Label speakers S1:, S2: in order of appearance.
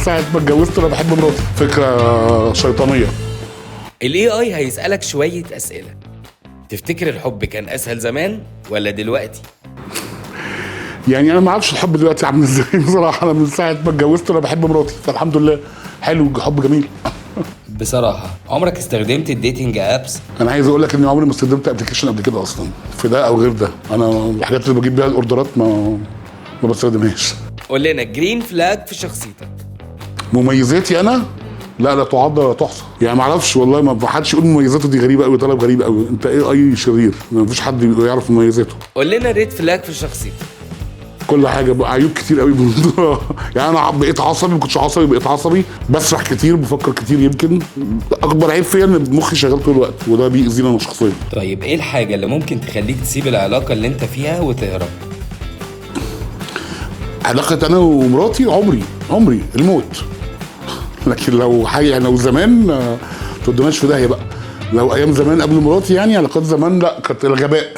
S1: ساعه ما اتجوزت انا بحب مراتي. فكره شيطانيه.
S2: الاي اي هيسألك شوية اسئلة. تفتكر الحب كان اسهل زمان ولا دلوقتي؟
S1: يعني انا ما اعرفش الحب دلوقتي عامل ازاي بصراحه. انا من ساعه ما اتجوزت انا بحب مراتي، فالحمد لله حلو، حب جميل.
S2: بصراحة عمرك استخدمت الديتنج ابس؟
S1: انا عايز اقول لك اني عمري ما استخدمت ابلكيشن قبل كده اصلا، في ده او غير ده. انا الحاجات اللي بجيب بيها الاوردرات ما بستخدمهاش.
S2: قول لنا جرين فلاج في شخصيتك.
S1: مميزاتي انا لا تعد ولا تحصى. يعني ما اعرفش والله، ما حدش يقول مميزاته دي غريبه قوي، طلب غريب قوي. انت ايه اي شرير، ما فيش حد يعرف مميزاته.
S2: قول لنا ريد فلاج في شخصيتك.
S1: كل حاجه بقى عيوب كتير قوي يعني انا بقيت عصبي، ما كنتش عصبي بقيت عصبي، بسرح كتير، بفكر كتير. يمكن اكبر عيب فيا ان مخي شغال طول الوقت، وده بيأذيني انا شخصيا.
S2: طيب ايه الحاجة اللي ممكن تخليك تسيب العلاقة اللي انت فيها وتهرب؟
S1: علاقه انا ومراتي عمري الموت. لكن لو حاجه يعني لو زمان ما تودناش في داهيه بقى. لو ايام زمان قبل مراتي، يعني علاقات زمان لا كانت الغباء.